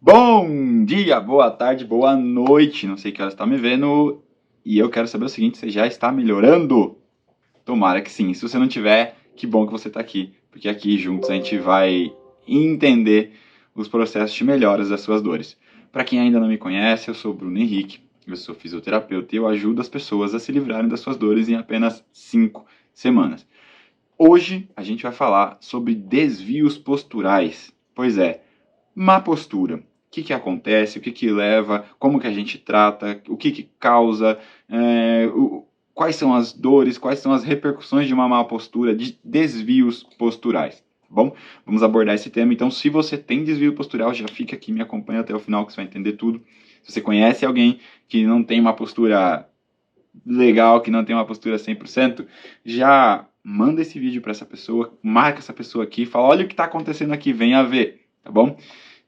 Bom dia, boa tarde, boa noite. Não sei que horas você está me vendo. E eu quero saber o seguinte: você já está melhorando? Tomara que sim. Se você não tiver, que bom que você está aqui. Porque aqui juntos a gente vai entender os processos de melhoras das suas dores. Para quem ainda não me conhece, eu sou o Bruno Henrique. Eu sou fisioterapeuta e eu ajudo as pessoas a se livrarem das suas dores em apenas 5 semanas. Hoje a gente vai falar sobre desvios posturais. Pois é, má postura. O que acontece, o que leva, como que a gente trata, o que causa, quais são as dores, quais são as repercussões de uma má postura, de desvios posturais. Bom, vamos abordar esse tema. Então, se você tem desvio postural, já fica aqui, me acompanha até o final que você vai entender tudo. Se você conhece alguém que não tem uma postura legal, que não tem uma postura 100%, já manda esse vídeo para essa pessoa, marca essa pessoa aqui, fala, olha o que está acontecendo aqui, venha ver, tá bom?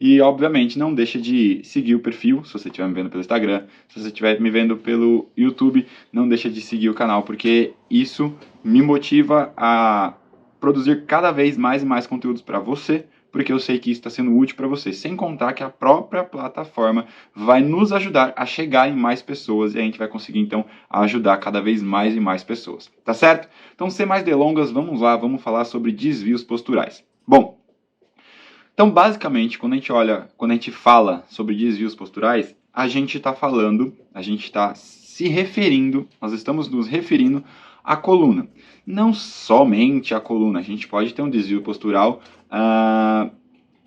E, obviamente, não deixa de seguir o perfil, se você estiver me vendo pelo Instagram, se você estiver me vendo pelo YouTube, não deixa de seguir o canal, porque isso me motiva a produzir cada vez mais e mais conteúdos para você, porque eu sei que isso está sendo útil para você, sem contar que a própria plataforma vai nos ajudar a chegar em mais pessoas e a gente vai conseguir, então, ajudar cada vez mais e mais pessoas, tá certo? Então, sem mais delongas, vamos lá, vamos falar sobre desvios posturais. Bom, então, basicamente, quando a gente fala sobre desvios posturais, a gente está falando, a gente está se referindo, nós estamos nos referindo à coluna. Não somente à coluna, a gente pode ter um desvio postural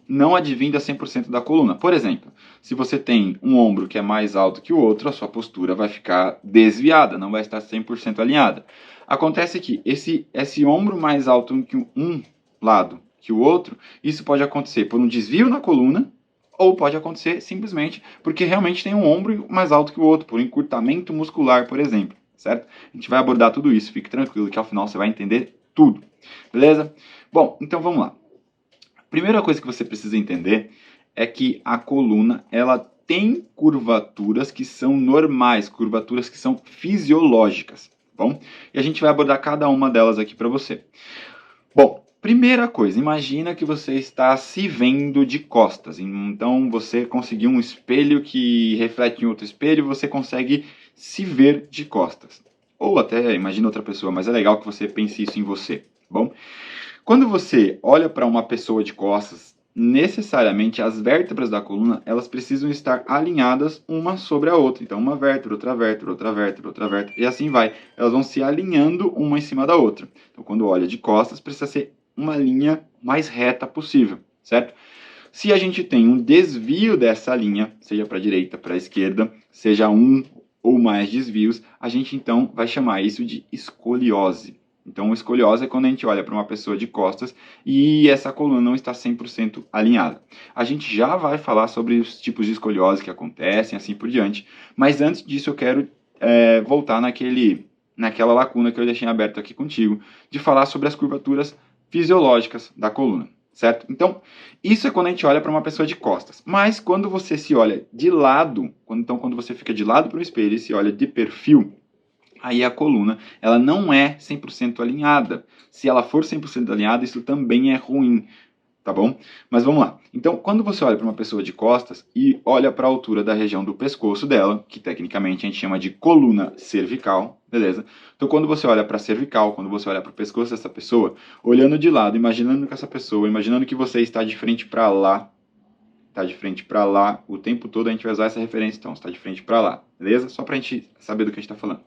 não advindo a 100% da coluna. Por exemplo, se você tem um ombro que é mais alto que o outro, a sua postura vai ficar desviada, não vai estar 100% alinhada. Acontece que esse ombro mais alto que um lado que o outro, isso pode acontecer por um desvio na coluna, ou pode acontecer simplesmente porque realmente tem um ombro mais alto que o outro, por encurtamento muscular, por exemplo, certo? A gente vai abordar tudo isso, fique tranquilo que ao final você vai entender tudo, beleza? Bom, então vamos lá. Primeira coisa que você precisa entender é que a coluna, ela tem curvaturas que são normais, curvaturas que são fisiológicas, tá bom? E a gente vai abordar cada uma delas aqui para você. Bom, primeira coisa, imagina que você está se vendo de costas. Então você conseguiu um espelho que reflete em outro espelho e você consegue se ver de costas. Ou até imagina outra pessoa, mas é legal que você pense isso em você, tá bom? Quando você olha para uma pessoa de costas, necessariamente as vértebras da coluna, elas precisam estar alinhadas uma sobre a outra. Então, uma vértebra, outra vértebra, outra vértebra, outra vértebra, e assim vai. Elas vão se alinhando uma em cima da outra. Então, quando olha de costas, precisa ser uma linha mais reta possível, certo? Se a gente tem um desvio dessa linha, seja para a direita, para a esquerda, seja um ou mais desvios, a gente então vai chamar isso de escoliose. Então, escoliose é quando a gente olha para uma pessoa de costas e essa coluna não está 100% alinhada. A gente já vai falar sobre os tipos de escoliose que acontecem, assim por diante, mas antes disso eu quero voltar naquela lacuna que eu deixei aberta aqui contigo, de falar sobre as curvaturas fisiológicas da coluna, certo? Então, isso é quando a gente olha para uma pessoa de costas. Mas quando você se olha de lado, quando você fica de lado para o espelho e se olha de perfil, aí a coluna, ela não é 100% alinhada. Se ela for 100% alinhada, isso também é ruim, tá bom? Mas vamos lá. Então, quando você olha para uma pessoa de costas e olha para a altura da região do pescoço dela, que tecnicamente a gente chama de coluna cervical, beleza? Então, quando você olha para a cervical, quando você olha para o pescoço dessa pessoa, olhando de lado, imaginando que essa pessoa, imaginando que você está de frente para lá, tá de frente para lá, o tempo todo a gente vai usar essa referência, então, está de frente para lá, beleza? Só para a gente saber do que a gente está falando.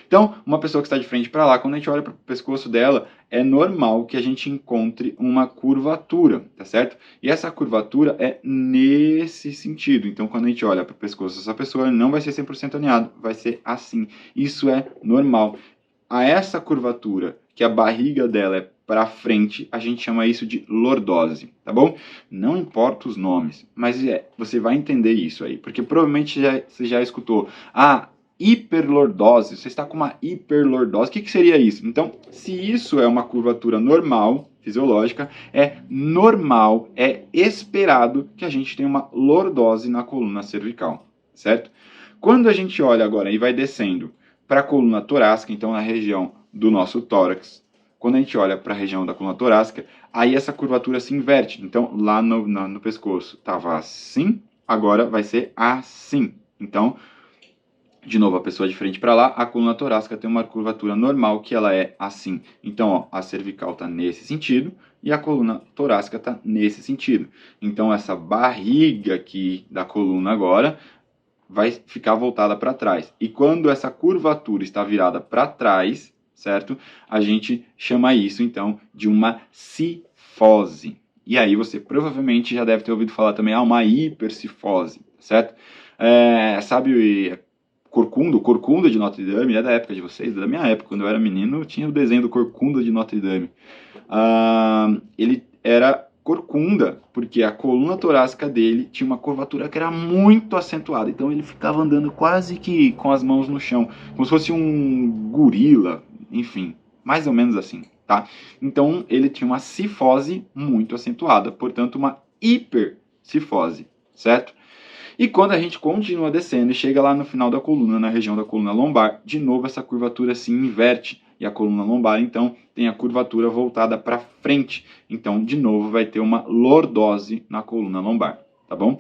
Então, uma pessoa que está de frente para lá, quando a gente olha para o pescoço dela, é normal que a gente encontre uma curvatura, tá certo? E essa curvatura é nesse sentido. Então, quando a gente olha para o pescoço dessa pessoa, não vai ser 100% alinhado, vai ser assim. Isso é normal. A essa curvatura, que a barriga dela é para frente, a gente chama isso de lordose, tá bom? Não importa os nomes, mas você vai entender isso aí, porque provavelmente você já escutou, hiperlordose, você está com uma hiperlordose, o que seria isso? Então, se isso é uma curvatura normal, fisiológica, é normal, é esperado que a gente tenha uma lordose na coluna cervical, certo? Quando a gente olha agora e vai descendo para a coluna torácica, então na região do nosso tórax, quando a gente olha para a região da coluna torácica, aí essa curvatura se inverte. Então, lá no pescoço estava assim, agora vai ser assim. Então, de novo, a pessoa de frente para lá, a coluna torácica tem uma curvatura normal, que ela é assim. Então, ó, a cervical está nesse sentido e a coluna torácica está nesse sentido. Então, essa barriga aqui da coluna agora vai ficar voltada para trás. E quando essa curvatura está virada para trás, certo? A gente chama isso, então, de uma cifose. E aí você provavelmente já deve ter ouvido falar também, uma hipercifose, certo? Sabe Corcunda de Notre Dame? É da época de vocês? Da minha época, quando eu era menino, tinha o desenho do Corcunda de Notre Dame. Ele era corcunda, porque a coluna torácica dele tinha uma curvatura que era muito acentuada. Então ele ficava andando quase que com as mãos no chão, como se fosse um gorila, enfim, mais ou menos assim, tá? Então ele tinha uma cifose muito acentuada, portanto uma hipercifose, certo? E quando a gente continua descendo e chega lá no final da coluna, na região da coluna lombar, de novo essa curvatura se inverte. E a coluna lombar, então, tem a curvatura voltada para frente. Então, de novo, vai ter uma lordose na coluna lombar, tá bom?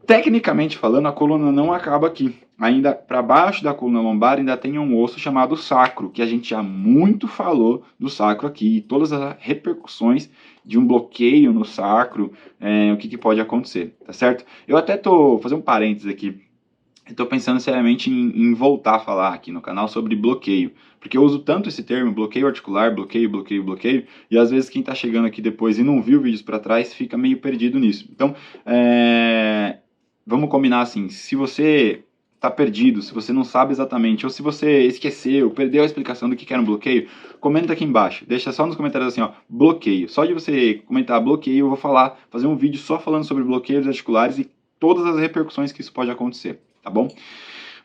Tecnicamente falando, a coluna não acaba aqui. Ainda para baixo da coluna lombar ainda tem um osso chamado sacro, que a gente já muito falou do sacro aqui, e todas as repercussões de um bloqueio no sacro, o que pode acontecer, tá certo? Eu até tô fazer um parênteses aqui. Estou pensando seriamente em voltar a falar aqui no canal sobre bloqueio, porque eu uso tanto esse termo, bloqueio articular, bloqueio, e às vezes quem está chegando aqui depois e não viu vídeos para trás fica meio perdido nisso. Então, vamos combinar assim, se você está perdido, se você não sabe exatamente, ou se você esqueceu, perdeu a explicação do que era um bloqueio, comenta aqui embaixo, deixa só nos comentários assim, ó, bloqueio. Só de você comentar bloqueio, eu vou fazer um vídeo só falando sobre bloqueios articulares e todas as repercussões que isso pode acontecer, tá bom?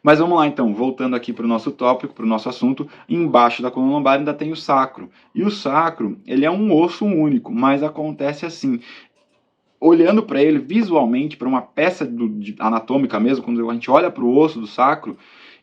Mas vamos lá então, voltando aqui para o nosso tópico, para o nosso assunto, embaixo da coluna lombar ainda tem o sacro. E o sacro, ele é um osso único, mas acontece assim, olhando para ele visualmente, para uma peça anatômica mesmo, quando a gente olha para o osso do sacro,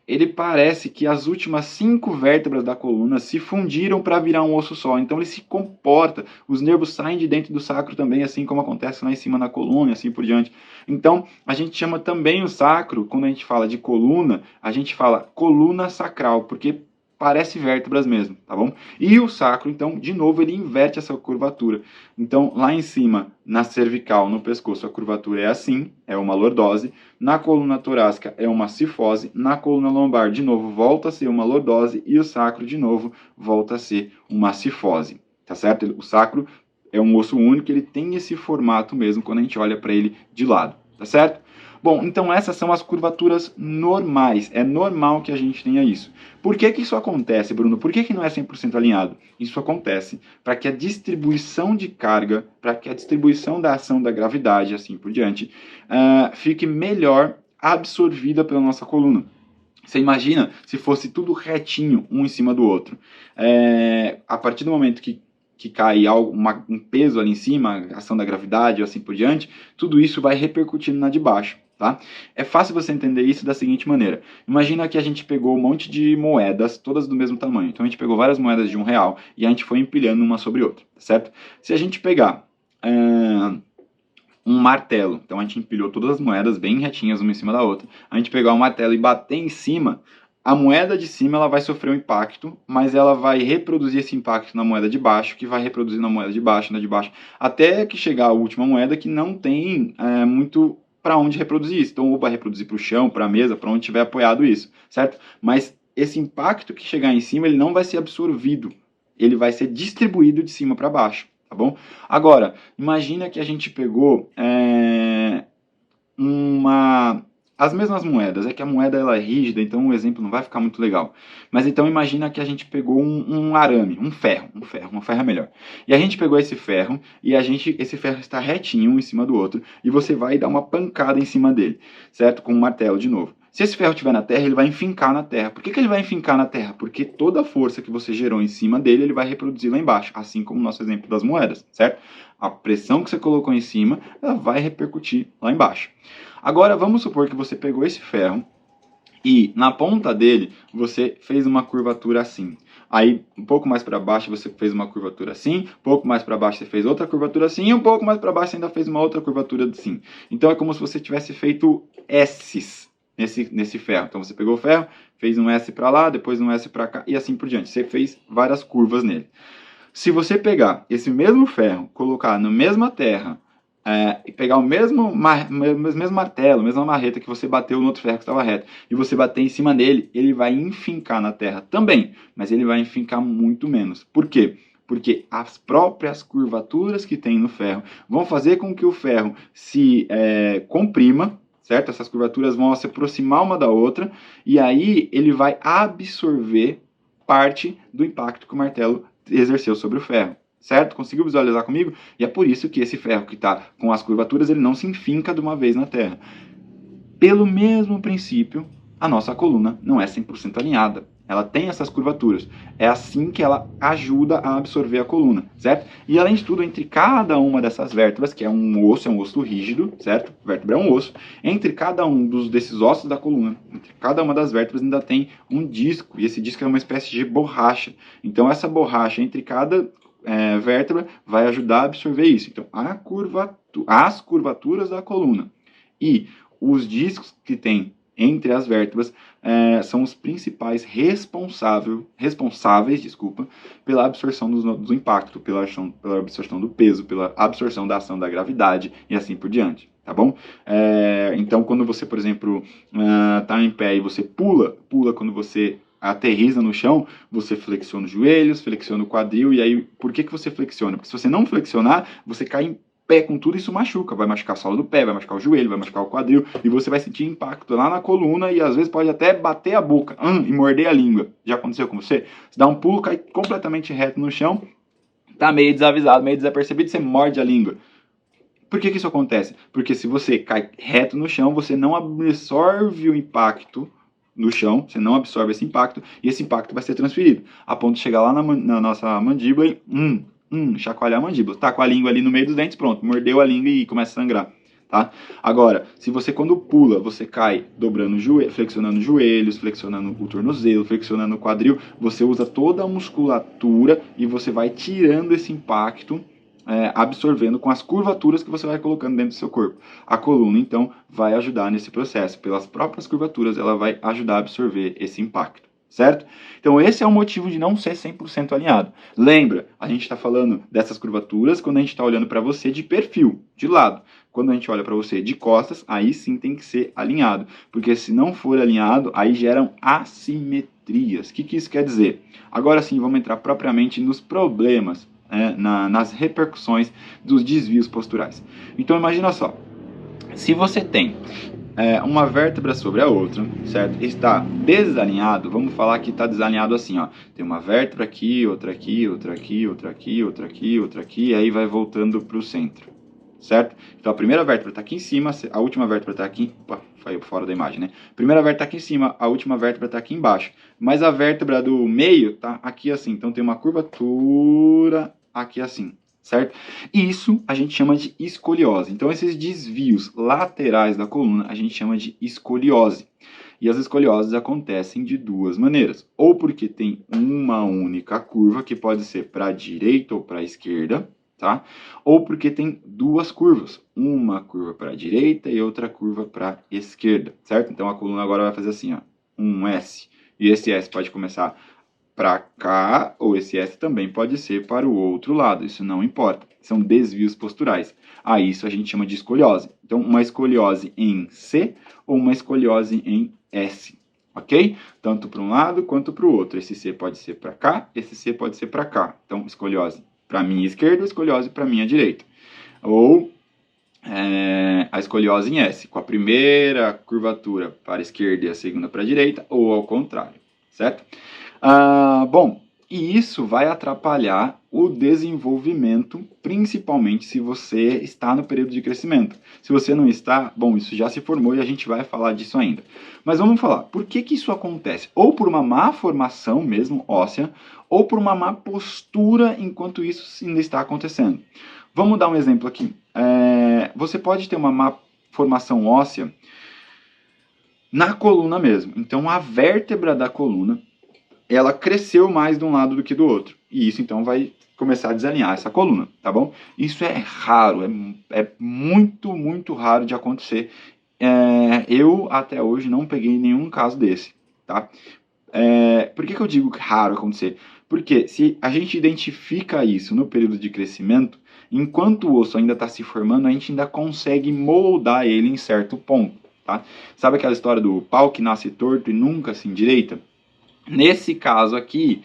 ele parece que as últimas 5 vértebras da coluna se fundiram para virar um osso só. Então ele se comporta, os nervos saem de dentro do sacro também, assim como acontece lá em cima na coluna e assim por diante. Então a gente chama também o sacro, quando a gente fala de coluna, a gente fala coluna sacral, porque parece vértebras mesmo, tá bom? E o sacro, então, de novo, ele inverte essa curvatura. Então, lá em cima, na cervical, no pescoço, a curvatura é assim, é uma lordose. Na coluna torácica é uma cifose. Na coluna lombar, de novo, volta a ser uma lordose. E o sacro, de novo, volta a ser uma cifose, tá certo? O sacro é um osso único, ele tem esse formato mesmo quando a gente olha para ele de lado, tá certo? Bom, então essas são as curvaturas normais. É normal que a gente tenha isso. Por que isso acontece, Bruno? Por que não é 100% alinhado? Isso acontece para que a distribuição de carga, para que a distribuição da ação da gravidade, assim por diante, fique melhor absorvida pela nossa coluna. Você imagina se fosse tudo retinho, um em cima do outro. A partir do momento que cai um peso ali em cima, ação da gravidade ou assim por diante, tudo isso vai repercutindo na de baixo. Tá? É fácil você entender isso da seguinte maneira. Imagina que a gente pegou um monte de moedas, todas do mesmo tamanho. Então a gente pegou várias moedas de R$1 e a gente foi empilhando uma sobre outra, certo? Se a gente pegar um martelo, então a gente empilhou todas as moedas bem retinhas uma em cima da outra, a gente pegar um martelo e bater em cima, a moeda de cima ela vai sofrer um impacto, mas ela vai reproduzir esse impacto na moeda de baixo, que vai reproduzir na moeda de baixo, na de baixo, até que chegar a última moeda que não tem muito para onde reproduzir isso. Então, ou vai reproduzir para o chão, para a mesa, para onde tiver apoiado isso, certo? Mas esse impacto que chegar em cima, ele não vai ser absorvido, ele vai ser distribuído de cima para baixo, tá bom? Agora, imagina que a gente pegou as mesmas moedas, é que a moeda ela é rígida, então o exemplo não vai ficar muito legal. Mas então imagina que a gente pegou um arame, um ferro é melhor. E a gente pegou esse ferro, e esse ferro está retinho um em cima do outro, e você vai dar uma pancada em cima dele, certo? Com um martelo de novo. Se esse ferro estiver na terra, ele vai enfincar na terra. Por que ele vai enfincar na terra? Porque toda a força que você gerou em cima dele, ele vai reproduzir lá embaixo, assim como o nosso exemplo das moedas, certo? A pressão que você colocou em cima, ela vai repercutir lá embaixo. Agora, vamos supor que você pegou esse ferro E na ponta dele, você fez uma curvatura assim. Aí, um pouco mais para baixo, você fez uma curvatura assim. Um pouco mais para baixo, você fez outra curvatura assim. E um pouco mais para baixo, você ainda fez uma outra curvatura assim. Então, é como se você tivesse feito S's nesse ferro. Então, você pegou o ferro, fez um S para lá, depois um S para cá e assim por diante. Você fez várias curvas nele. Se você pegar esse mesmo ferro, colocar na mesma terra, e pegar o mesmo martelo, a mesma marreta que você bateu no outro ferro que estava reto, e você bater em cima dele, ele vai enfincar na terra também, mas ele vai enfincar muito menos. Por quê? Porque as próprias curvaturas que tem no ferro vão fazer com que o ferro se comprima, certo? Essas curvaturas vão se aproximar uma da outra, e aí ele vai absorver parte do impacto que o martelo exerceu sobre o ferro, certo? Conseguiu visualizar comigo? E é por isso que esse ferro que está com as curvaturas, ele não se enfinca de uma vez na terra. Pelo mesmo princípio, a nossa coluna não é 100% alinhada. Ela tem essas curvaturas. É assim que ela ajuda a absorver a coluna, certo? E além de tudo, entre cada uma dessas vértebras, que é um osso rígido, certo? Vértebra é um osso. Entre cada um desses ossos da coluna, entre cada uma das vértebras ainda tem um disco. E esse disco é uma espécie de borracha. Então essa borracha entre cada vértebra vai ajudar a absorver isso. Então as curvaturas da coluna e os discos que tem entre as vértebras são os principais responsáveis pela absorção do impacto, pela absorção do peso, pela absorção da ação da gravidade e assim por diante, tá bom? Então, quando você, por exemplo, está em pé e você pula quando você aterriza no chão, você flexiona os joelhos, flexiona o quadril, e aí, por que você flexiona? Porque se você não flexionar, você cai em pé com tudo, isso machuca, vai machucar a sola do pé, vai machucar o joelho, vai machucar o quadril, e você vai sentir impacto lá na coluna, e às vezes pode até bater a boca, e morder a língua. Já aconteceu com você? Você dá um pulo, cai completamente reto no chão, tá meio desavisado, meio desapercebido, você morde a língua. Por que isso acontece? Porque se você cai reto no chão, você não absorve o impacto no chão, você não absorve esse impacto, e esse impacto vai ser transferido, a ponto de chegar lá na nossa mandíbula e chacoalhar a mandíbula. Tá com a língua ali no meio dos dentes, pronto, mordeu a língua e começa a sangrar. Tá? Agora, se você quando pula, você cai dobrando flexionando os joelhos, flexionando o tornozelo, flexionando o quadril, você usa toda a musculatura e você vai tirando esse impacto, absorvendo com as curvaturas que você vai colocando dentro do seu corpo. A coluna, então, vai ajudar nesse processo. Pelas próprias curvaturas, ela vai ajudar a absorver esse impacto, certo? Então, esse é o motivo de não ser 100% alinhado. Lembra, a gente está falando dessas curvaturas quando a gente está olhando para você de perfil, de lado. Quando a gente olha para você de costas, aí sim tem que ser alinhado. Porque se não for alinhado, aí geram assimetrias. O que isso quer dizer? Agora sim, vamos entrar propriamente nos problemas, nas repercussões dos desvios posturais. Então imagina só, se você tem uma vértebra sobre a outra, certo? Está desalinhado, vamos falar que está desalinhado assim, ó. Tem uma vértebra aqui, outra aqui, outra aqui, outra aqui, outra aqui, outra aqui, e aí vai voltando para o centro, certo? Então a primeira vértebra está aqui em cima, a última vértebra está aqui, opa, saiu fora da imagem, né? A primeira vértebra está aqui em cima, a última vértebra está aqui embaixo, mas a vértebra do meio está aqui assim, então tem uma curvatura aqui assim, certo? E isso a gente chama de escoliose. Então esses desvios laterais da coluna a gente chama de escoliose. E as escolioses acontecem de duas maneiras. Ou porque tem uma única curva, que pode ser para a direita ou para a esquerda, tá? Ou porque tem duas curvas. Uma curva para a direita e outra curva para a esquerda, certo? Então a coluna agora vai fazer assim, ó, um S. E esse S pode começar para cá, ou esse S também pode ser para o outro lado, isso não importa. São desvios posturais. A isso a gente chama de escoliose. Então, uma escoliose em C ou uma escoliose em S, ok? Tanto para um lado quanto para o outro. Esse C pode ser para cá, esse C pode ser para cá. Então, escoliose para a minha esquerda, escoliose para a minha direita. Ou a escoliose em S, com a primeira curvatura para a esquerda e a segunda para a direita, ou ao contrário, certo? Bom, e isso vai atrapalhar o desenvolvimento, principalmente se você está no período de crescimento. Se você não está, bom, isso já se formou e a gente vai falar disso ainda. Mas vamos falar, por que isso acontece? Ou por uma má formação mesmo óssea, ou por uma má postura enquanto isso ainda está acontecendo. Vamos dar um exemplo aqui. Você pode ter uma má formação óssea na coluna mesmo. Então a vértebra da coluna, ela cresceu mais de um lado do que do outro. E isso então vai começar a desalinhar essa coluna, tá bom? Isso é raro, é muito, muito raro de acontecer. Eu até hoje não peguei nenhum caso desse, tá? Por que eu digo raro acontecer? Porque se a gente identifica isso no período de crescimento, enquanto o osso ainda está se formando, a gente ainda consegue moldar ele em certo ponto, tá? Sabe aquela história do pau que nasce torto e nunca se endireita? Nesse caso aqui,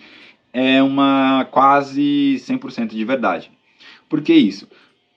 é uma quase 100% de verdade. Por que isso?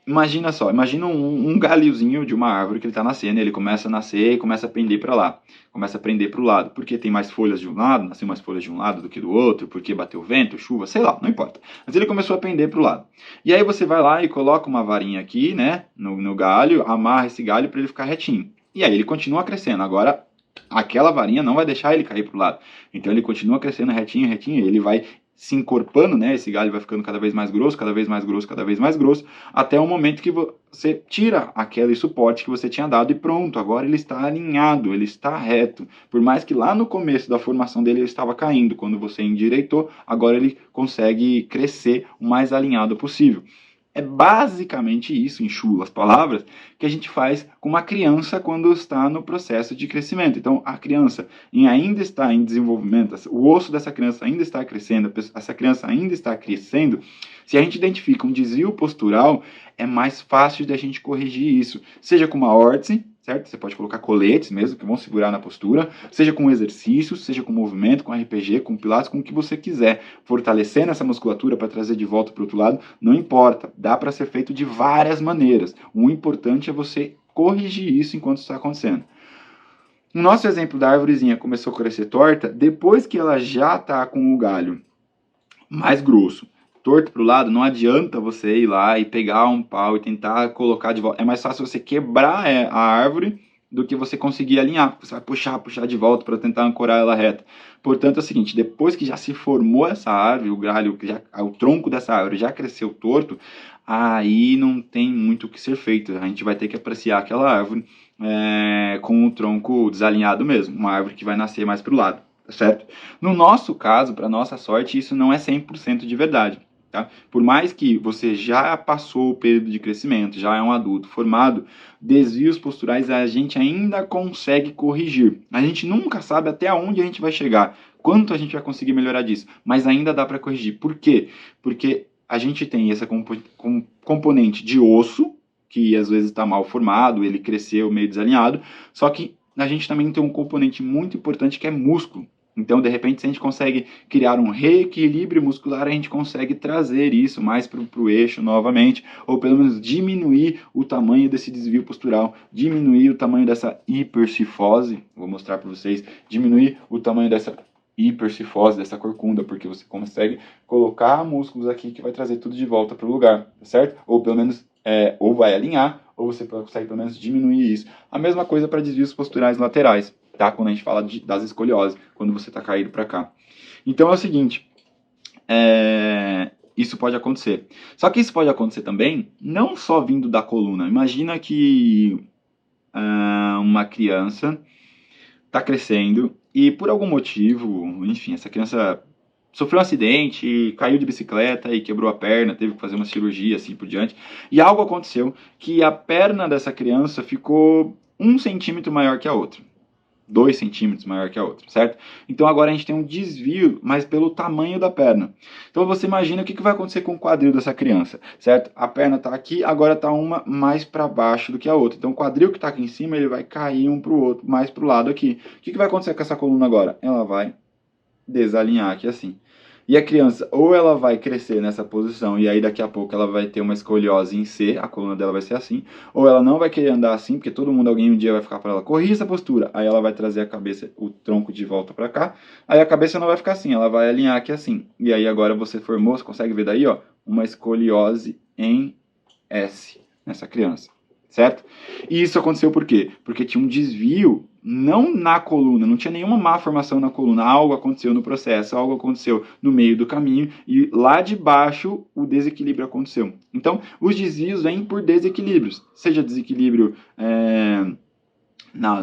Imagina só, imagina um galhozinho de uma árvore que ele está nascendo, ele começa a nascer e começa a pender para lá, começa a pender para o lado, porque tem mais folhas de um lado, nasceu mais folhas de um lado do que do outro, porque bateu vento, chuva, sei lá, não importa. Mas ele começou a pender para o lado. E aí você vai lá e coloca uma varinha aqui, né, no galho, amarra esse galho para ele ficar retinho. E aí ele continua crescendo. Agora, aquela varinha não vai deixar ele cair para o lado. Então ele continua crescendo retinho, retinho, e ele vai se encorpando, né? Esse galho vai ficando cada vez mais grosso, cada vez mais grosso, cada vez mais grosso, até o momento que você tira aquele suporte que você tinha dado e pronto, agora ele está alinhado, ele está reto. Por mais que lá no começo da formação dele ele estava caindo, quando você endireitou, agora ele consegue crescer o mais alinhado possível. É basicamente isso, em chulas palavras, que a gente faz com uma criança quando está no processo de crescimento. Então, a criança ainda está em desenvolvimento, o osso dessa criança ainda está crescendo, essa criança ainda está crescendo. Se a gente identifica um desvio postural, é mais fácil de a gente corrigir isso, seja com uma órtese, certo? Você pode colocar coletes mesmo, que vão segurar na postura, seja com exercício, seja com movimento, com RPG, com pilates, com o que você quiser. Fortalecendo essa musculatura para trazer de volta para o outro lado, não importa. Dá para ser feito de várias maneiras. O importante é você corrigir isso enquanto está acontecendo. No nosso exemplo da árvorezinha começou a crescer torta, depois que ela já está com o galho mais grosso, torto para o lado, não adianta você ir lá e pegar um pau e tentar colocar de volta. É mais fácil você quebrar a árvore do que você conseguir alinhar. Você vai puxar de volta para tentar ancorar ela reta. Portanto, é o seguinte, depois que já se formou essa árvore, o galho, o tronco dessa árvore já cresceu torto, aí não tem muito o que ser feito. A gente vai ter que apreciar aquela árvore com o tronco desalinhado mesmo, uma árvore que vai nascer mais para o lado, certo? No nosso caso, para nossa sorte, isso não é 100% de verdade. Tá? Por mais que você já passou o período de crescimento, já é um adulto formado, desvios posturais a gente ainda consegue corrigir. A gente nunca sabe até onde a gente vai chegar, quanto a gente vai conseguir melhorar disso, mas ainda dá para corrigir. Por quê? Porque a gente tem essa componente de osso, que às vezes está mal formado, ele cresceu meio desalinhado, só que a gente também tem um componente muito importante que é músculo. Então, de repente, se a gente consegue criar um reequilíbrio muscular, a gente consegue trazer isso mais para o eixo novamente, ou pelo menos diminuir o tamanho desse desvio postural, diminuir o tamanho dessa hipercifose, vou mostrar para vocês, diminuir o tamanho dessa hipercifose, dessa corcunda, porque você consegue colocar músculos aqui que vai trazer tudo de volta para o lugar, tá certo? Ou pelo menos, ou vai alinhar, ou você consegue pelo menos diminuir isso. A mesma coisa para desvios posturais laterais. Tá? Quando a gente fala das escolioses, quando você está caído para cá. Então é o seguinte, isso pode acontecer. Só que isso pode acontecer também, não só vindo da coluna. Imagina que uma criança está crescendo e por algum motivo, enfim, essa criança sofreu um acidente, caiu de bicicleta e quebrou a perna, teve que fazer uma cirurgia, assim por diante. E algo aconteceu que a perna dessa criança ficou 1 centímetro maior que a outra. 2 centímetros maior que a outra, certo? Então agora a gente tem um desvio, mas pelo tamanho da perna. Então você imagina o que vai acontecer com o quadril dessa criança, certo? A perna está aqui, agora está uma mais para baixo do que a outra. Então o quadril que está aqui em cima, ele vai cair um para o outro, mais para o lado aqui. O que vai acontecer com essa coluna agora? Ela vai desalinhar aqui assim. E a criança, ou ela vai crescer nessa posição, e aí daqui a pouco ela vai ter uma escoliose em C, a coluna dela vai ser assim, ou ela não vai querer andar assim, porque todo mundo, alguém um dia vai ficar para ela, corrija essa postura, aí ela vai trazer a cabeça, o tronco de volta para cá, aí a cabeça não vai ficar assim, ela vai alinhar aqui assim, e aí agora você formou, você consegue ver daí, ó, uma escoliose em S, nessa criança, certo? E isso aconteceu por quê? Porque tinha um desvio, não na coluna, não tinha nenhuma má formação na coluna, algo aconteceu no processo, algo aconteceu no meio do caminho, e lá de baixo o desequilíbrio aconteceu. Então, os desvios vêm por desequilíbrios, seja desequilíbrio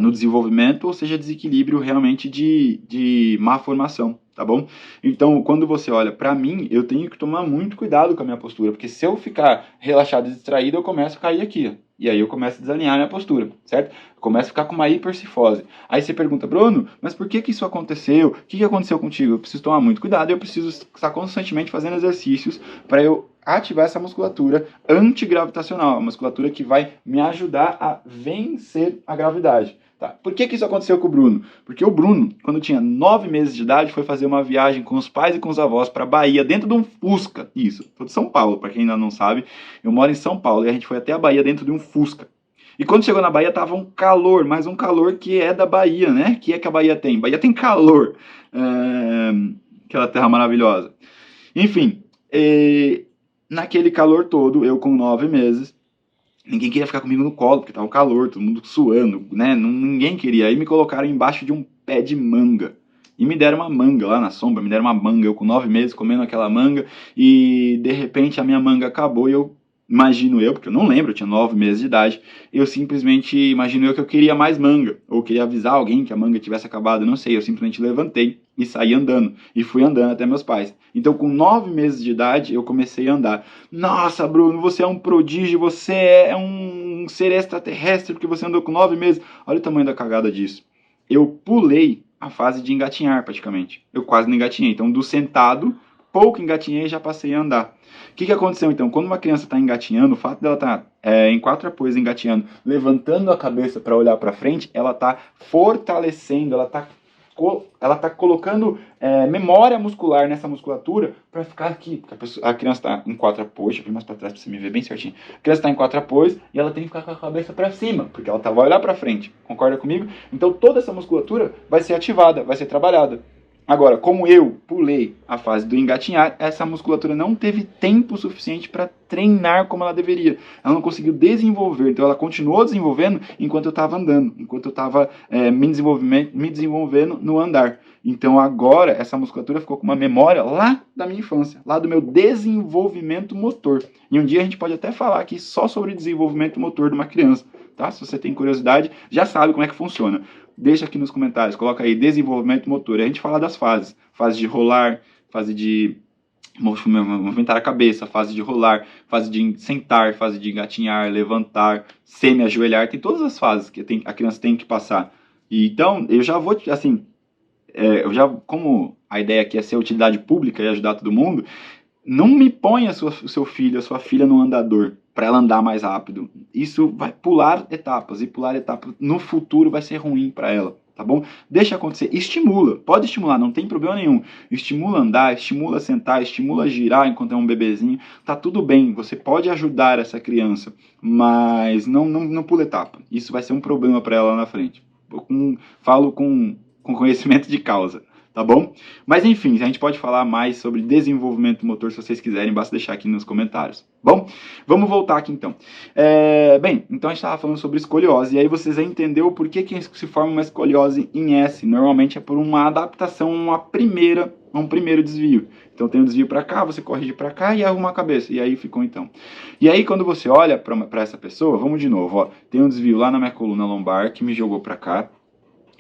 no desenvolvimento, ou seja, desequilíbrio realmente de má formação, tá bom? Então, quando você olha para mim, eu tenho que tomar muito cuidado com a minha postura, porque se eu ficar relaxado e distraído, eu começo a cair aqui, ó. E aí eu começo a desalinhar a minha postura, certo? Eu começo a ficar com uma hipercifose. Aí você pergunta, Bruno, mas por que isso aconteceu? O que aconteceu contigo? Eu preciso tomar muito cuidado, eu preciso estar constantemente fazendo exercícios para eu ativar essa musculatura antigravitacional, a musculatura que vai me ajudar a vencer a gravidade. Tá? Por que isso aconteceu com o Bruno? Porque o Bruno, quando tinha 9 meses de idade, foi fazer uma viagem com os pais e com os avós para a Bahia, dentro de um Fusca. Isso, tô de São Paulo, para quem ainda não sabe. Eu moro em São Paulo e a gente foi até a Bahia dentro de um Fusca. E quando chegou na Bahia tava um calor, mas um calor que é da Bahia, né? Que é que a Bahia tem? Bahia tem calor. Aquela terra maravilhosa. Enfim, naquele calor todo, eu com 9 meses, ninguém queria ficar comigo no colo, porque tava um calor, todo mundo suando, né? Ninguém queria. Aí me colocaram embaixo de um pé de manga. E me deram uma manga lá na sombra, me deram uma manga, eu com 9 meses comendo aquela manga, e de repente a minha manga acabou e eu, imagino eu, porque eu não lembro, eu tinha 9 meses de idade, eu simplesmente imagino eu que eu queria mais manga, ou queria avisar alguém que a manga tivesse acabado, não sei, eu simplesmente levantei e saí andando, e fui andando até meus pais. Então com 9 meses de idade eu comecei a andar. Nossa, Bruno, você é um prodígio, você é um ser extraterrestre, porque você andou com 9 meses. Olha o tamanho da cagada disso. Eu pulei a fase de engatinhar, praticamente. Eu quase não engatinhei. Então, do sentado, pouco engatinhei e já passei a andar. O que aconteceu, então? Quando uma criança está engatinhando, o fato dela estar em 4 apoios engatinhando, levantando a cabeça para olhar para frente, ela está fortalecendo, ela está colocando memória muscular nessa musculatura para ficar aqui. A criança está em 4 apoios, deixa eu vir mais para trás para você me ver bem certinho. A criança está em 4 apoios e ela tem que ficar com a cabeça para cima, porque ela vai olhar para frente. Concorda comigo? Então toda essa musculatura vai ser ativada, vai ser trabalhada. Agora, como eu pulei a fase do engatinhar, essa musculatura não teve tempo suficiente para treinar como ela deveria. Ela não conseguiu desenvolver, então ela continuou desenvolvendo enquanto eu estava andando, enquanto eu estava me desenvolvendo no andar. Então agora essa musculatura ficou com uma memória lá da minha infância, lá do meu desenvolvimento motor. E um dia a gente pode até falar aqui só sobre desenvolvimento motor de uma criança, tá? Se você tem curiosidade, já sabe como é que funciona. Deixa aqui nos comentários, coloca aí desenvolvimento motor. E a gente fala das fases. Fase de rolar, fase de movimentar a cabeça, fase de rolar, fase de sentar, fase de engatinhar, levantar, semi-ajoelhar. Tem todas as fases que a criança tem que passar. E, então, eu já vou, assim, como a ideia aqui é ser utilidade pública e ajudar todo mundo, não me ponha o seu filho, a sua filha no andador para ela andar mais rápido. Isso vai pular etapas, e pular etapas no futuro vai ser ruim para ela, tá bom? Deixa acontecer, estimula, pode estimular, não tem problema nenhum. Estimula andar, estimula sentar, estimula girar enquanto é um bebezinho, tá tudo bem, você pode ajudar essa criança, mas não pula etapa. Isso vai ser um problema para ela lá na frente. Falo com conhecimento de causa. Tá bom? Mas enfim, a gente pode falar mais sobre desenvolvimento motor se vocês quiserem, basta deixar aqui nos comentários. Bom, vamos voltar aqui então. Bem, então a gente estava falando sobre escoliose, e aí vocês já entenderam por que se forma uma escoliose em S. Normalmente é por uma adaptação a um primeiro desvio. Então tem um desvio para cá, você corrige para cá e arruma a cabeça. E aí ficou então. E aí quando você olha para essa pessoa, vamos de novo, ó, tem um desvio lá na minha coluna lombar que me jogou para cá.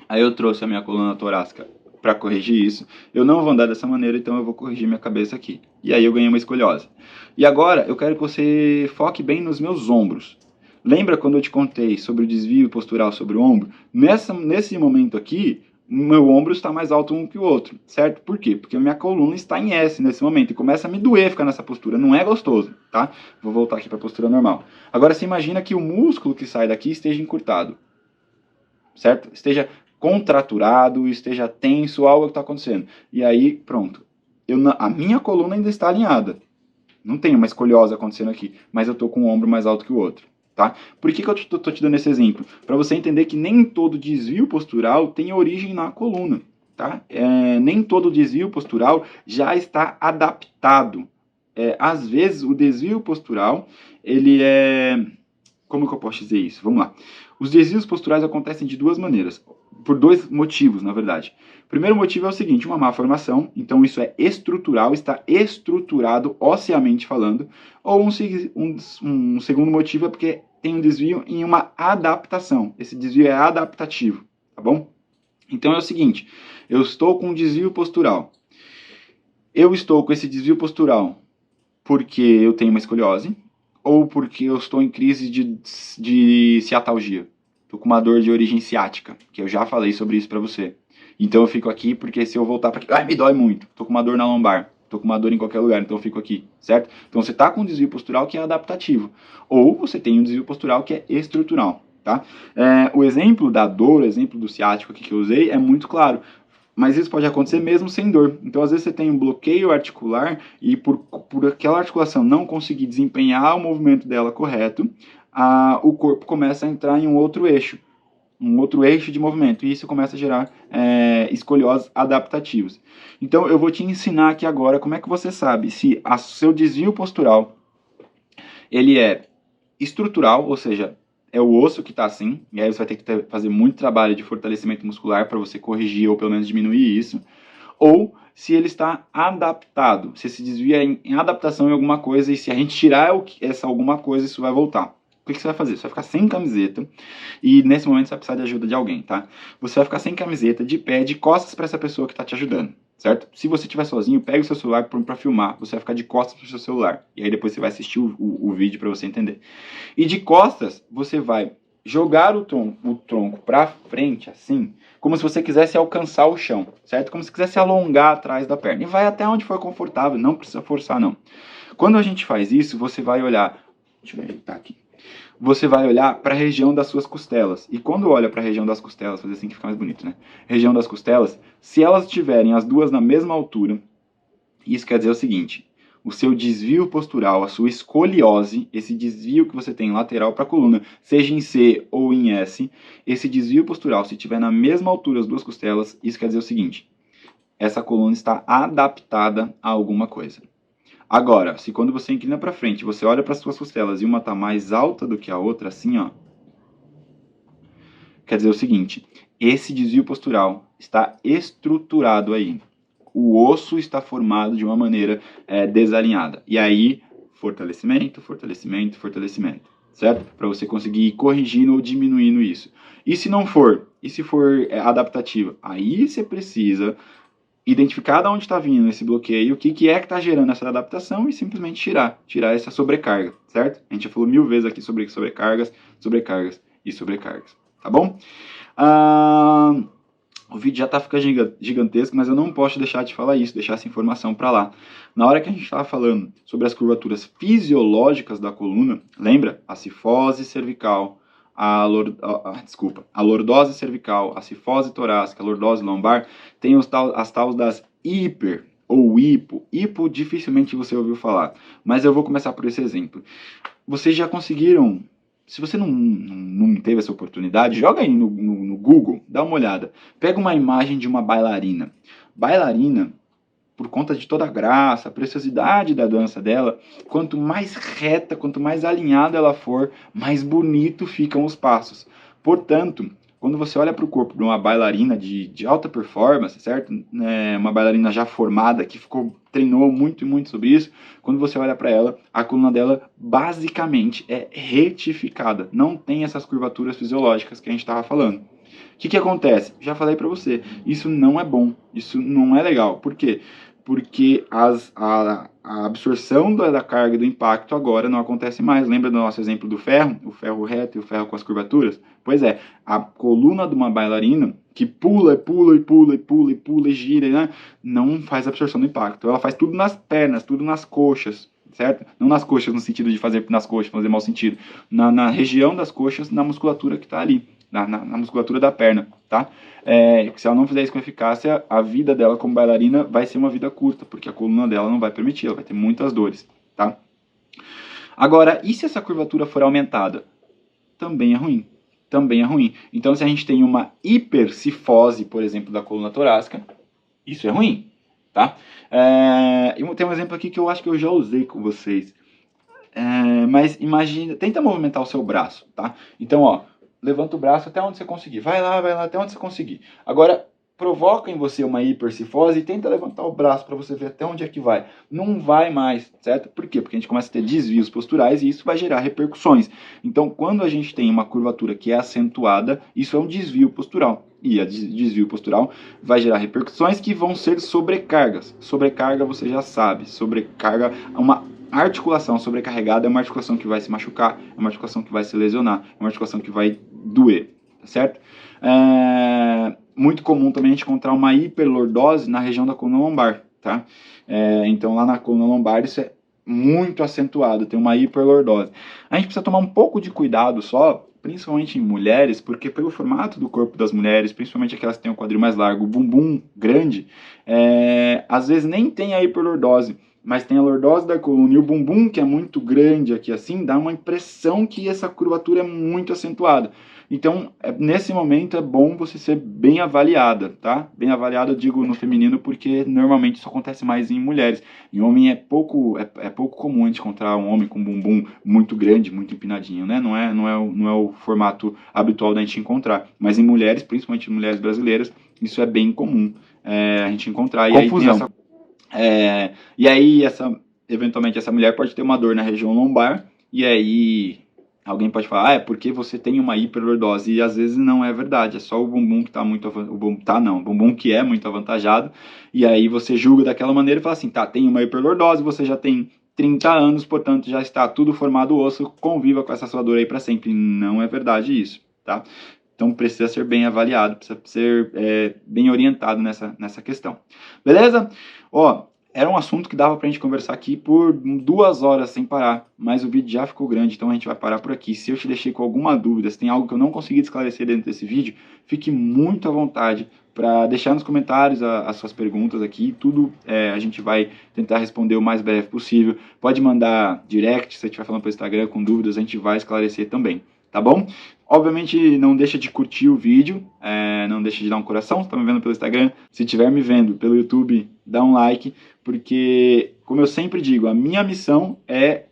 Aí eu trouxe a minha coluna torácica para corrigir isso. Eu não vou andar dessa maneira, então eu vou corrigir minha cabeça aqui. E aí eu ganhei uma escoliose. E agora eu quero que você foque bem nos meus ombros. Lembra quando eu te contei sobre o desvio postural sobre o ombro? Nesse momento aqui, meu ombro está mais alto um que o outro, certo? Por quê? Porque a minha coluna está em S nesse momento e começa a me doer ficar nessa postura. Não é gostoso, tá? Vou voltar aqui para a postura normal. Agora você imagina que o músculo que sai daqui esteja encurtado, certo? Esteja contraturado, esteja tenso, algo que está acontecendo. E aí, pronto. A minha coluna ainda está alinhada. Não tem uma escoliose acontecendo aqui, mas eu estou com o ombro mais alto que o outro. Tá? Por que eu estou te dando esse exemplo? Para você entender que nem todo desvio postural tem origem na coluna. Tá? Nem todo desvio postural já está adaptado. Às vezes, o desvio postural, ele é... Como que eu posso dizer isso? Vamos lá. Os desvios posturais acontecem de duas maneiras. Por 2 motivos, na verdade. O primeiro motivo é o seguinte, uma má formação, então isso é estrutural, está estruturado, osseamente falando, ou um segundo motivo é porque tem um desvio em uma adaptação. Esse desvio é adaptativo, tá bom? Então é o seguinte, eu estou com um desvio postural. Eu estou com esse desvio postural porque eu tenho uma escoliose ou porque eu estou em crise de ciatalgia. Estou com uma dor de origem ciática, que eu já falei sobre isso para você. Então eu fico aqui porque se eu voltar para aqui, ai, me dói muito. Estou com uma dor na lombar, estou com uma dor em qualquer lugar, então eu fico aqui, certo? Então você está com um desvio postural que é adaptativo, ou você tem um desvio postural que é estrutural, tá? O exemplo da dor, o exemplo do ciático aqui que eu usei é muito claro. Mas isso pode acontecer mesmo sem dor. Então, às vezes, você tem um bloqueio articular e por aquela articulação não conseguir desempenhar o movimento dela correto, o corpo começa a entrar em um outro eixo de movimento, e isso começa a gerar escolioses adaptativas. Então, eu vou te ensinar aqui agora como é que você sabe se o seu desvio postural ele é estrutural, ou seja, é o osso que está assim, e aí você vai ter que fazer muito trabalho de fortalecimento muscular para você corrigir ou pelo menos diminuir isso, ou se ele está adaptado, se esse desvio é em adaptação em alguma coisa, e se a gente tirar essa alguma coisa, isso vai voltar. O que você vai fazer? Você vai ficar sem camiseta, e nesse momento você vai precisar de ajuda de alguém, tá? Você vai ficar sem camiseta, de pé, de costas para essa pessoa que está te ajudando, certo? Se você estiver sozinho, pega o seu celular para filmar, você vai ficar de costas para o seu celular, e aí depois você vai assistir o vídeo para você entender. E de costas, você vai jogar o tronco para frente, assim, como se você quisesse alcançar o chão, certo? Como se quisesse alongar atrás da perna. E vai até onde for confortável, não precisa forçar, não. Quando a gente faz isso, você vai olhar... Deixa eu ajeitar aqui. Você vai olhar para a região das suas costelas. E quando olha para a região das costelas, fazer assim que fica mais bonito, né? Região das costelas, se elas estiverem as duas na mesma altura, isso quer dizer o seguinte: o seu desvio postural, a sua escoliose, esse desvio que você tem lateral para a coluna, seja em C ou em S, esse desvio postural, se estiver na mesma altura as duas costelas, isso quer dizer o seguinte: essa coluna está adaptada a alguma coisa. Agora, se quando você inclina para frente, você olha para as suas costelas e uma está mais alta do que a outra, assim, ó, quer dizer o seguinte: esse desvio postural está estruturado aí. O osso está formado de uma maneira desalinhada. E aí, fortalecimento, fortalecimento, fortalecimento, certo? Para você conseguir ir corrigindo ou diminuindo isso. E se não for? E se for adaptativo? Aí você precisa identificar de onde está vindo esse bloqueio, o que é que está gerando essa adaptação e simplesmente tirar essa sobrecarga, certo? A gente já falou 1000 vezes aqui sobre sobrecargas, sobrecargas e sobrecargas, tá bom? O vídeo já está ficando gigantesco, mas eu não posso deixar de falar isso, deixar essa informação para lá. Na hora que a gente estava falando sobre as curvaturas fisiológicas da coluna, lembra? A cifose cervical, a lordose cervical, a cifose torácica, a lordose lombar, tem as tais das hiper ou hipo. Hipo dificilmente você ouviu falar, mas eu vou começar por esse exemplo. Vocês já conseguiram... Se você não teve essa oportunidade, joga aí no Google, dá uma olhada. Pega uma imagem de uma bailarina. Bailarina, por conta de toda a graça, a preciosidade da dança dela, quanto mais reta, quanto mais alinhada ela for, mais bonito ficam os passos. Portanto, quando você olha para o corpo de uma bailarina de alta performance, certo? Uma bailarina já formada, que treinou muito e muito sobre isso, quando você olha para ela, a coluna dela basicamente é retificada. Não tem essas curvaturas fisiológicas que a gente estava falando. O que acontece? Já falei para você, isso não é bom, isso não é legal. Por quê? Porque a absorção da carga do impacto agora não acontece mais. Lembra do nosso exemplo do ferro? O ferro reto e o ferro com as curvaturas? Pois é, a coluna de uma bailarina que pula e gira, né? Não faz absorção do impacto. Ela faz tudo nas pernas, tudo nas coxas, certo? Não nas coxas no sentido de fazer nas coxas, fazer mau sentido. Na região das coxas, na musculatura que está ali. Na musculatura da perna, tá? Se ela não fizer isso com eficácia, a vida dela como bailarina vai ser uma vida curta, porque a coluna dela não vai permitir, ela vai ter muitas dores, tá? Agora, e se essa curvatura for aumentada? Também é ruim. Também é ruim. Então, se a gente tem uma hipercifose, por exemplo, da coluna torácica, isso é ruim, tá? Tem um exemplo aqui que eu acho que eu já usei com vocês. Mas imagina, tenta movimentar o seu braço, tá? Então, ó, levanta o braço até onde você conseguir. Vai lá, até onde você conseguir. Agora, provoca em você uma hipercifose e tenta levantar o braço para você ver até onde é que vai. Não vai mais, certo? Por quê? Porque a gente começa a ter desvios posturais e isso vai gerar repercussões. Então, quando a gente tem uma curvatura que é acentuada, isso é um desvio postural. E a desvio postural vai gerar repercussões que vão ser sobrecargas. Sobrecarga, você já sabe. Sobrecarga, uma articulação sobrecarregada é uma articulação que vai se machucar, é uma articulação que vai se lesionar, é uma articulação que vai doer, tá certo? Muito comum também a gente encontrar uma hiperlordose na região da coluna lombar, tá? Então lá na coluna lombar isso é muito acentuado, tem uma hiperlordose. A gente precisa tomar um pouco de cuidado só, principalmente em mulheres, porque pelo formato do corpo das mulheres, principalmente aquelas que têm o quadril mais largo, o bumbum grande, às vezes nem tem a hiperlordose, mas tem a lordose da coluna e o bumbum, que é muito grande aqui assim, dá uma impressão que essa curvatura é muito acentuada. Então, nesse momento é bom você ser bem avaliada, tá? Bem avaliada, eu digo no feminino, porque normalmente isso acontece mais em mulheres. Em homem é pouco comum a gente encontrar um homem com um bumbum muito grande, muito empinadinho, né? Não é o formato habitual da gente encontrar. Mas em mulheres, principalmente em mulheres brasileiras, isso é bem comum a gente encontrar. Confusão. E aí, eventualmente, essa mulher pode ter uma dor na região lombar, e aí alguém pode falar, é porque você tem uma hiperlordose, e às vezes não é verdade, é só o bumbum que o bumbum que é muito avantajado, e aí você julga daquela maneira e fala assim, tá, tem uma hiperlordose, você já tem 30 anos, portanto já está tudo formado osso, conviva com essa sua dor aí para sempre. Não é verdade isso, tá? Então precisa ser bem avaliado, precisa ser bem orientado nessa questão. Beleza? Era um assunto que dava pra gente conversar aqui por 2 horas sem parar, mas o vídeo já ficou grande, então a gente vai parar por aqui. Se eu te deixei com alguma dúvida, se tem algo que eu não consegui esclarecer dentro desse vídeo, fique muito à vontade para deixar nos comentários as suas perguntas aqui. Tudo a gente vai tentar responder o mais breve possível. Pode mandar direct, se você estiver falando pelo Instagram com dúvidas, a gente vai esclarecer também, tá bom? Obviamente não deixa de curtir o vídeo, não deixa de dar um coração, se está me vendo pelo Instagram. Se estiver me vendo pelo YouTube, dá um like, porque, como eu sempre digo, a minha missão é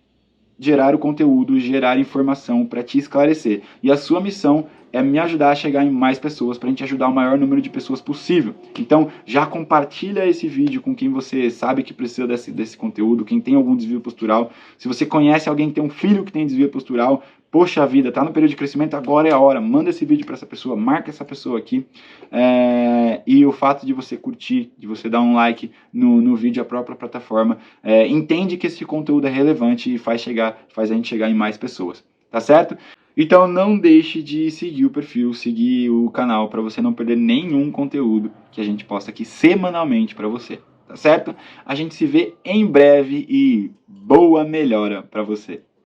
gerar o conteúdo, gerar informação para te esclarecer. E a sua missão é me ajudar a chegar em mais pessoas, para a gente ajudar o maior número de pessoas possível. Então, já compartilha esse vídeo com quem você sabe que precisa desse conteúdo, quem tem algum desvio postural. Se você conhece alguém que tem um filho que tem desvio postural, poxa vida, tá no período de crescimento, agora é a hora. Manda esse vídeo para essa pessoa, marca essa pessoa aqui. E o fato de você curtir, de você dar um like no vídeo, a própria plataforma, entende que esse conteúdo é relevante e faz a gente chegar em mais pessoas, tá certo? Então não deixe de seguir o perfil, seguir o canal, para você não perder nenhum conteúdo que a gente posta aqui semanalmente para você, tá certo? A gente se vê em breve e boa melhora para você!